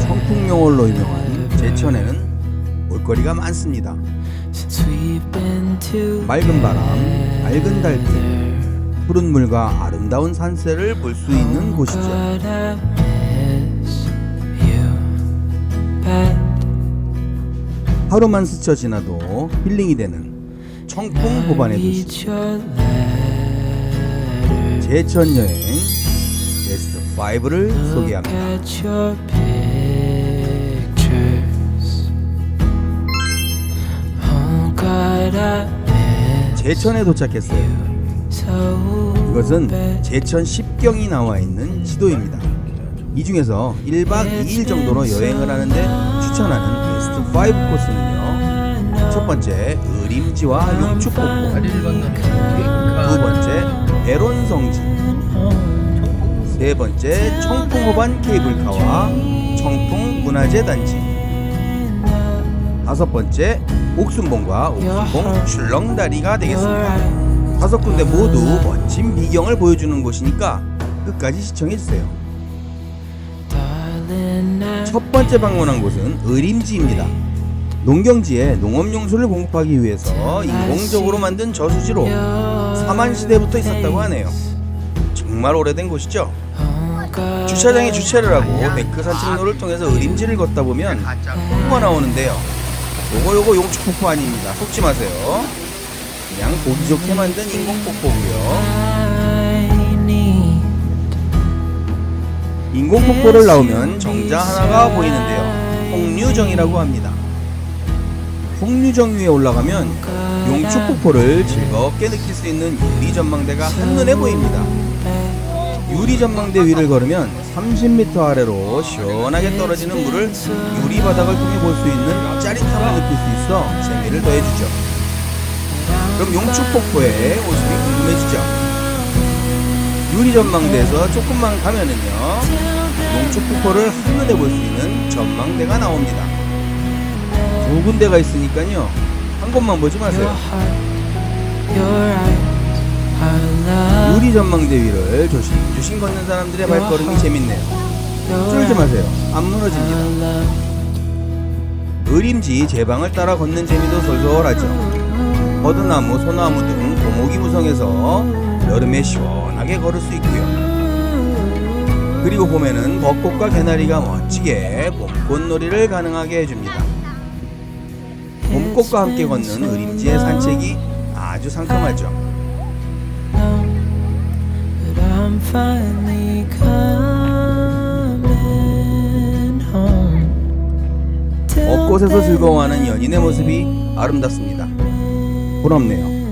청풍명월로 유명한 제천에는 볼거리가 많습니다. 맑은 바람, 맑은 달빛, 푸른 물과 아름다운 산세를 볼 수 있는 곳이죠. 하루만 스쳐 지나도 힐링이 되는 청풍 호반의 도시 제천 여행 베스트 5를 소개합니다. 제천에 도착했어요. 이것은 제천 10경이 나와 있는 지도입니다. 이 중에서 1박 2일 정도로 여행을 하는데 추천하는 베스트 5 코스는요, 첫 번째 의림지와 용축폭포, 두 번째 대론성지, 세 번째 청풍호반 케이블카와 청풍문화재 단지, 다섯 번째 옥순봉과 옥순봉 출렁다리가 되겠습니다. 다섯 군데 모두 멋진 비경을 보여주는 곳이니까 끝까지 시청해주세요. 첫 번째 방문한 곳은 의림지입니다. 농경지에 농업용수를 공급하기 위해서 인공적으로 만든 저수지로 사만시대부터 있었다고 하네요. 정말 오래된 곳이죠. 주차장에 주차를 하고 데크 산책로를 통해서 의림지를 걷다 보면 폭포가 나오는데요. 요거 용축폭포 아닙니다. 속지 마세요. 그냥 보기 좋게 만든 인공폭포고요. 인공폭포를 나오면 정자 하나가 보이는데요. 홍류정이라고 합니다. 홍류정 위에 올라가면 용축폭포를 즐겁게 느낄 수 있는 유리전망대가 한눈에 보입니다. 유리전망대 위를 걸으면 30m 아래로 시원하게 떨어지는 물을 유리바닥을 통해 볼 수 있는 짜릿함을 느낄 수 있어 재미를 더해주죠. 그럼 용축폭포의 모습이 궁금해지죠. 유리전망대에서 조금만 가면은요, 용축폭포를 한눈에 볼 수 있는 전망대가 나옵니다. 두 군데가 있으니까요, 한 곳만 보지 마세요. 유리전망대 위를 조심조심 걷는 사람들의 발걸음이 재밌네요. 쫄지 마세요. 안 무너집니다. 의림지 제방을 따라 걷는 재미도 솔솔하죠. 버드나무, 소나무 등 고목이 무성해서 여름에 시원하게 걸을 수 있고요. 그리고 봄에는 벚꽃과 개나리가 멋지게 봄꽃놀이를 가능하게 해줍니다. 봄꽃과 함께 걷는 의림지의 산책이 아주 상큼하죠. 벚꽃에서 즐거워하는 연인의 모습이 아름답습니다. 부럽네요.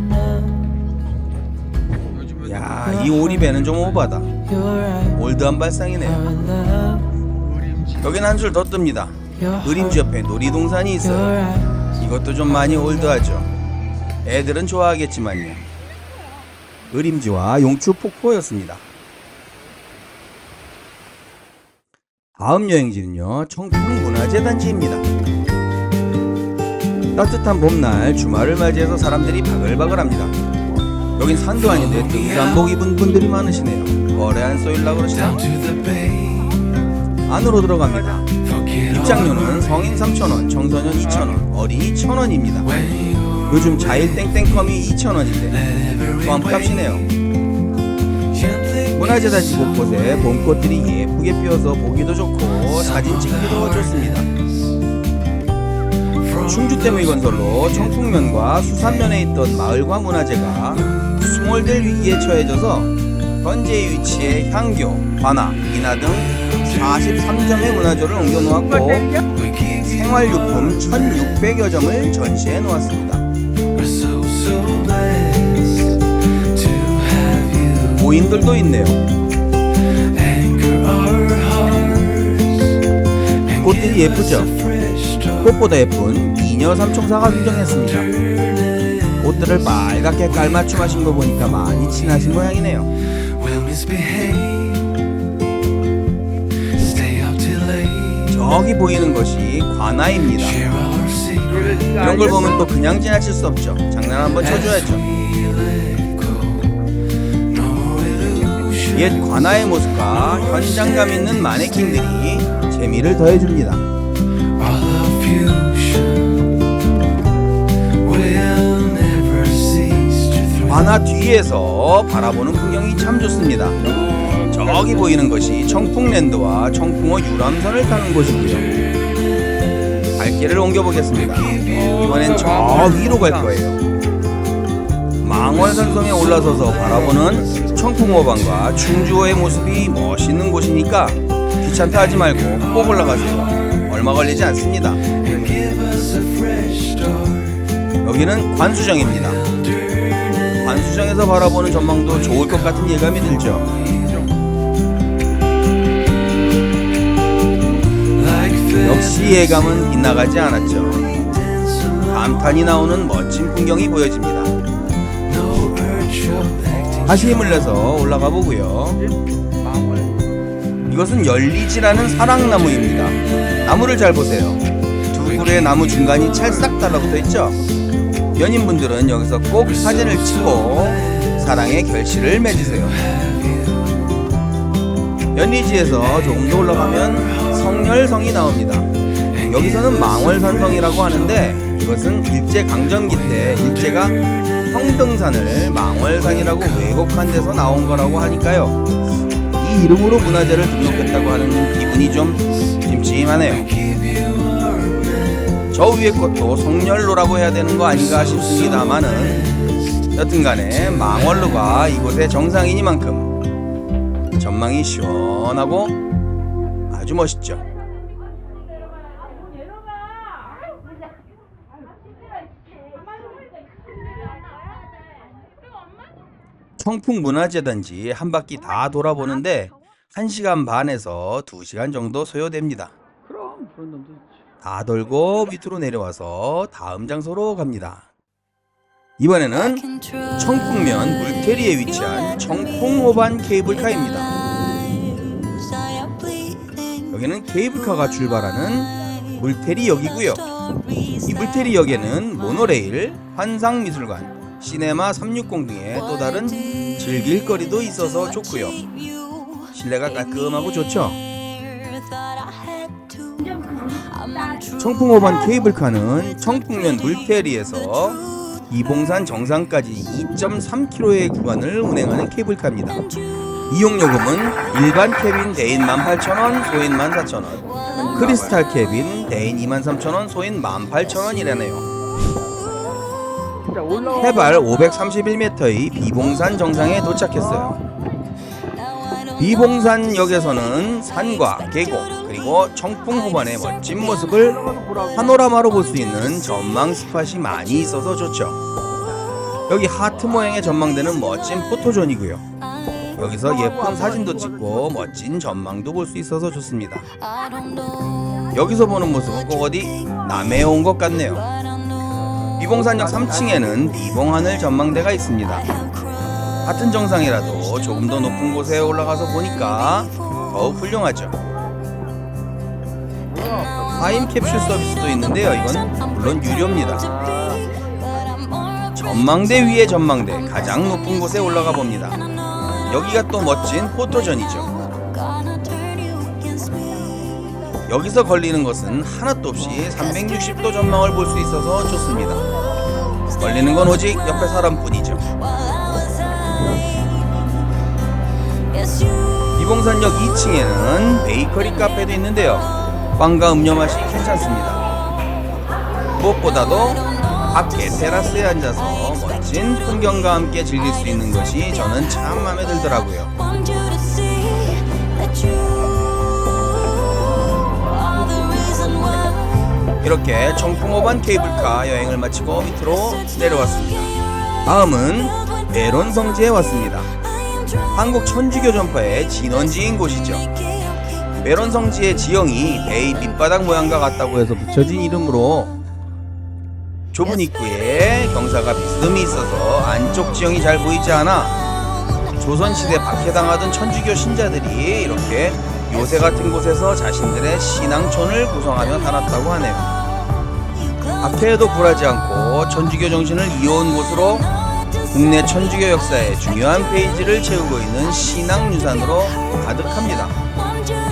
야, 이 오리배는 좀 오바다. 올드한 발상이네요. 여긴 한 줄 더 뜹니다. 의림지 옆에 놀이동산이 있어요. 이것도 좀 많이 올드하죠. 애들은 좋아하겠지만요. 의림지와 용축폭포였습니다. 다음 여행지는요, 청풍문화재 단지입니다. 따뜻한 봄날 주말을 맞이해서 사람들이 바글바글합니다. 여긴 산도 아닌데 등산복 입은 분들이 많으시네요. 거래 안 쏘일라 그러시나? 안으로 들어갑니다. 입장료는 성인 3,000원, 청소년 2,000원, 어린이 1,000원입니다. 요즘 자일 땡땡컴이 2,000원인데 껌값이네요. 문화재 단지 곳곳에 봄꽃들이 예쁘게 피어서 보기도 좋고 사진 찍기도 좋습니다. 충주댐의 건설로 청풍면과 수산면에 있던 마을과 문화재가 수몰될 위기에 처해져서 현재의 위치에 향교, 관악, 인화 등 43점의 문화재를 옮겨놓았고 생활용품 1,600여 점을 전시해 놓았습니다. 모인들도 있네요. 꽃들이 예쁘죠? 꽃보다 예쁜 미녀 삼총사가 등장했습니다. 꽃들을 빨갛게 깔맞춤하신 거 보니까 많이 친하신 모양이네요. 저기 보이는 것이 관아입니다. 이런 걸 보면 또 그냥 지나칠 수 없죠. 장난 한번 쳐줘야죠. 옛 관아의 모습과 현장감 있는 마네킹들이 재미를 더해줍니다. 관아 뒤에서 바라보는 풍경이 참 좋습니다. 저기 보이는 것이 청풍랜드와 청풍호 유람선을 타는 곳이고요. 발길을 옮겨보겠습니다. 이번엔 저 위로 갈 거예요. 망월산성에 올라서서 바라보는 청풍호반과 충주호의 모습이 멋있는 곳이니까 귀찮다 하지 말고 꼭 올라가세요. 얼마 걸리지 않습니다. 여기는 관수정입니다. 관수정에서 바라보는 전망도 좋을 것 같은 예감이 들죠. 역시 예감은 빗나가지 않았죠. 감탄이 나오는 멋진 풍경이 보여집니다. 다시 힘을 내서 올라가 보고요. 이것은 열리지라는 사랑나무입니다. 나무를 잘 보세요. 두 그루의 나무 중간이 찰싹 달라붙어 있죠. 연인분들은 여기서 꼭 사진을 찍고 사랑의 결실을 맺으세요. 연리지에서 조금 더 올라가면 성렬성이 나옵니다. 여기서는 망월산성이라고 하는데 이것은 일제강점기 때 일제가 성등산을 망월산이라고 왜곡한 데서 나온 거라고 하니까요. 이 이름으로 문화재를 등록했다고 하는 기분이 좀 찜찜하네요. 저 위의 것도 성렬로라고 해야 되는 거 아닌가 싶습니다만은 여튼간에 망월로가 이곳의 정상이니만큼 전망이 시원하고 아주 멋있죠. 청풍문화재단지 한 바퀴 다 돌아보는데 1시간 반에서 2시간 정도 소요됩니다. 다 돌고 밑으로 내려와서 다음 장소로 갑니다. 이번에는 청풍면 물테리에 위치한 청풍호반 케이블카입니다. 여기는 케이블카가 출발하는 물테리역이고요. 이 물테리역에는 모노레일, 환상미술관, 시네마 360 등의 또 다른 즐길 거리도 있어서 좋고요. 실내가 깔끔하고 좋죠. 청풍호반 케이블카는 청풍면 물테리에서 이봉산 정상까지 2.3km의 구간을 운행하는 케이블카입니다. 이용요금은 일반 캐빈 대인 18,000원, 소인 14,000원, 크리스탈 캐빈 대인 23,000원, 소인 18,000원이라네요. 해발 531m의 비봉산 정상에 도착했어요. 비봉산역에서는 산과 계곡 그리고 청풍호반의 멋진 모습을 파노라마로 볼 수 있는 전망 스팟이 많이 있어서 좋죠. 여기 하트 모양의 전망대는 멋진 포토존이고요. 여기서 예쁜 사진도 찍고 멋진 전망도 볼 수 있어서 좋습니다. 여기서 보는 모습은 꼭 어디 남해에 온 것 같네요. 비봉산역 3층에는 비봉하늘 전망대가 있습니다. 같은 정상이라도 조금 더 높은 곳에 올라가서 보니까 더욱 훌륭하죠. 타임캡슐 서비스도 있는데요. 이건 물론 유료입니다. 전망대 위의 전망대 가장 높은 곳에 올라가 봅니다. 여기가 또 멋진 포토존이죠. 여기서 걸리는 것은 하나도 없이 360도 전망을 볼 수 있어서 좋습니다. 걸리는 건 오직 옆에 사람뿐이죠. 비봉산역 2층에는 베이커리 카페도 있는데요. 빵과 음료 맛이 괜찮습니다. 무엇보다도 밖에 테라스에 앉아서 멋진 풍경과 함께 즐길 수 있는 것이 저는 참 마음에 들더라고요. 이렇게 청풍호반 케이블카 여행을 마치고 밑으로 내려왔습니다. 다음은 메론성지에 왔습니다. 한국 천주교 전파의 진원지인 곳이죠. 메론성지의 지형이 배의 밑바닥 모양과 같다고 해서 붙여진 이름으로 좁은 입구에 경사가 비스듬히 있어서 안쪽 지형이 잘 보이지 않아 조선시대 박해당하던 천주교 신자들이 이렇게 요새 같은 곳에서 자신들의 신앙촌을 구성하며 살았다고 하네요. 박해에도 굴하지 않고 천주교 정신을 이어온 곳으로 국내 천주교 역사의 중요한 페이지를 채우고 있는 신앙유산으로 가득합니다.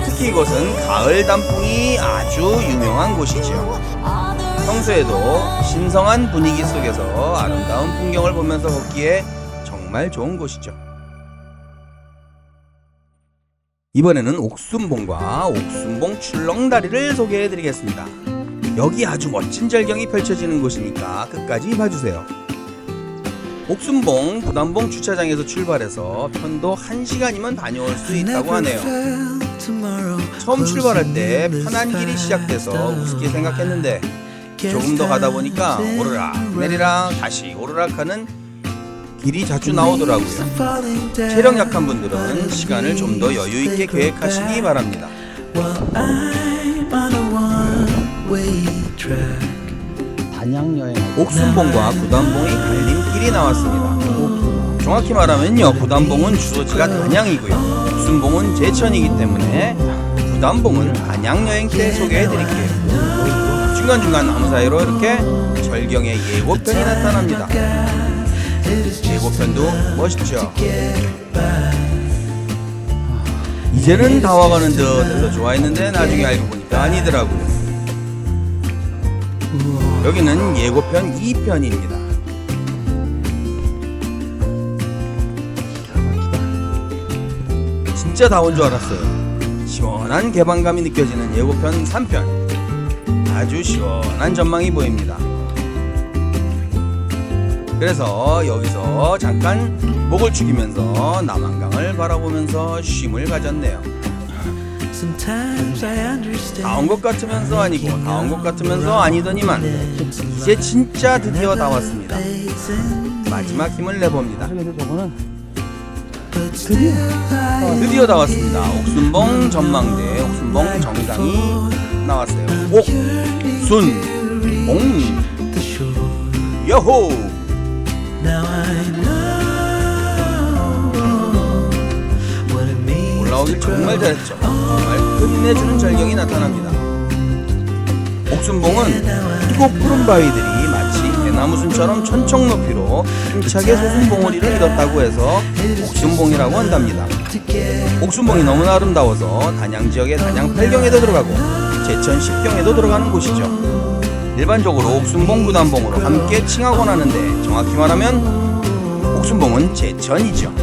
특히 이곳은 가을 단풍이 아주 유명한 곳이지요. 평소에도 신성한 분위기 속에서 아름다운 풍경을 보면서 걷기에 정말 좋은 곳이죠. 이번에는 옥순봉과 옥순봉 출렁다리를 소개해 드리겠습니다. 여기 아주 멋진 절경이 펼쳐지는 곳이니까 끝까지 봐주세요. 옥순봉 부담봉 주차장에서 출발해서 편도 1시간이면 다녀올 수 있다고 하네요. 처음 출발할 때 편한 길이 시작돼서 우습게 생각했는데 조금 더 가다 보니까 오르락 내리락 다시 오르락 하는 길이 자주 나오더라고요. 체력 약한 분들은 시간을 좀 더 여유 있게 계획하시기 바랍니다. 옥순봉과 부담봉이 갈림길이 나왔습니다. 정확히 말하면요, 부담봉은 주소지가 단양이고요, 옥순봉은 제천이기 때문에 부담봉은 단양 여행 때 소개해드릴게요. 중간중간 나무 사이로 이렇게 절경의 예고편이 나타납니다. 예고편도 멋있죠. 이제는 다 와가는 듯 해서 좋아했는데 나중에 알고 보니까 아니더라고요. 여기는 예고편 2편입니다. 진짜 다 온 줄 알았어요. 시원한 개방감이 느껴지는 예고편 3편. 아주 시원한 전망이 보입니다. 그래서 여기서 잠깐 목을 축이면서 남한강을 바라보면서 쉼을 가졌네요. 다 온 것 같으면서 아니고 다 온 것 같으면서 아니더니만 이제 진짜 드디어 다 왔습니다. 마지막 힘을 내봅니다. 드디어 다 왔습니다. 옥순봉 전망대, 옥순봉 정상이 나왔어요. 옥순봉 여호. 올라오길 정말 잘했죠. 정말 끝내주는 절경이 나타납니다. 옥순봉은 희고 푸른 바위들이 마치 대나무순처럼 천척 높이로 힘차게 솟은 봉우리를 이뤘다고 해서 옥순봉이라고 한답니다. 옥순봉이 너무나 아름다워서 단양 지역의 단양 8경에도 들어가고 제천 10경에도 들어가는 곳이죠. 일반적으로 옥순봉 부담봉으로 함께 칭하곤 하는데 정확히 말하면 옥순봉은 제천이죠.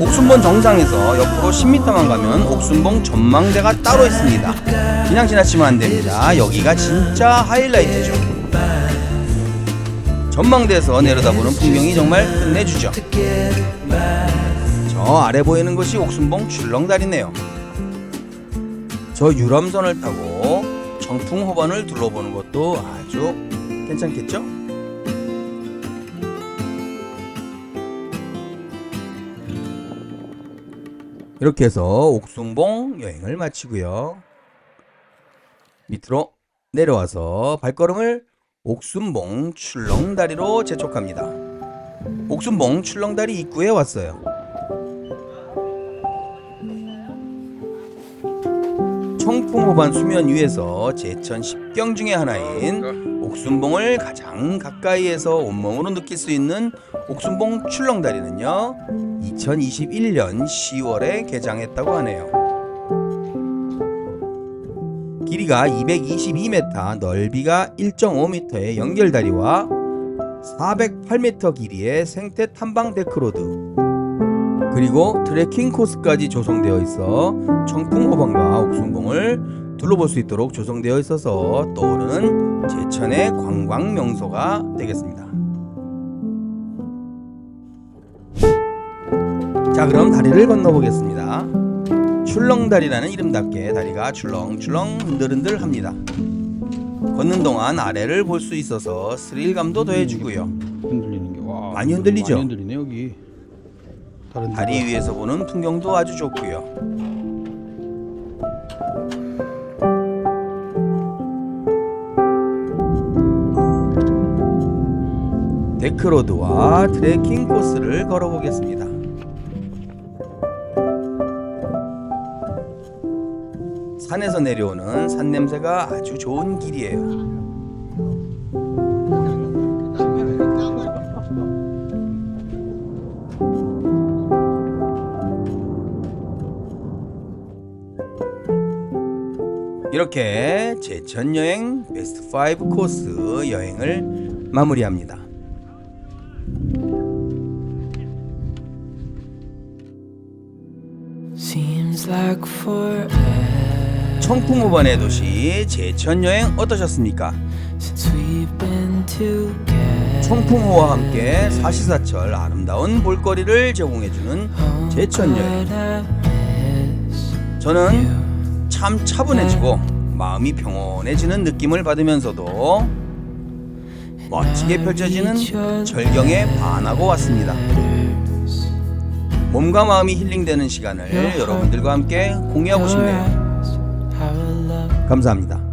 옥순봉 정상에서 옆으로 10m만 가면 옥순봉 전망대가 따로 있습니다. 그냥 지나치면 안됩니다. 여기가 진짜 하이라이트죠. 전망대에서 내려다보는 풍경이 정말 끝내주죠. 저 아래 보이는 것이 옥순봉 출렁다리네요. 저 유람선을 타고 청풍호반을 둘러보는 것도 아주 괜찮겠죠? 이렇게 해서 옥순봉 여행을 마치고요. 밑으로 내려와서 발걸음을 옥순봉 출렁다리로 재촉합니다. 옥순봉 출렁다리 입구에 왔어요. 청풍호반 수면 위에서 제천 10경 중에 하나인 옥순봉을 가장 가까이에서 온몸으로 느낄 수 있는 옥순봉 출렁다리는요, 2021년 10월에 개장했다고 하네요. 길이가 222m, 넓이가 1.5m의 연결다리와 408m 길이의 생태 탐방 데크로드, 그리고 트레킹 코스까지 조성되어 있어 청풍호반과 옥순봉을 둘러볼 수 있도록 조성되어 있어서 떠오르는 제천의 관광 명소가 되겠습니다. 자, 그럼 다리를 건너보겠습니다. 출렁다리라는 이름답게 다리가 출렁출렁 흔들흔들합니다. 걷는 동안 아래를 볼 수 있어서 스릴감도 더해주고요. 흔들리는 게 와, 많이 흔들리죠? 많이 흔들리네 여기. 다리 위에서 보는 풍경도 아주 좋고요. 데크로드와 트레킹 코스를 걸어보겠습니다. 산에서 내려오는 산냄새가 아주 좋은 길이에요. 이렇게 제천 여행 베스트 5 코스 여행을 마무리합니다. Seems like forever 청풍 5번의 도시 제천 여행 어떠셨습니까? since we've been together. 청풍호와 함께 사시사철 아름다운 볼거리를 제공해주는 제천 여행. 저는 참 차분해지고 마음이 평온해지는 느낌을 받으면서도 멋지게 펼쳐지는 절경에 반하고 왔습니다. 몸과 마음이 힐링되는 시간을 여러분들과 함께 공유하고 싶네요. 감사합니다.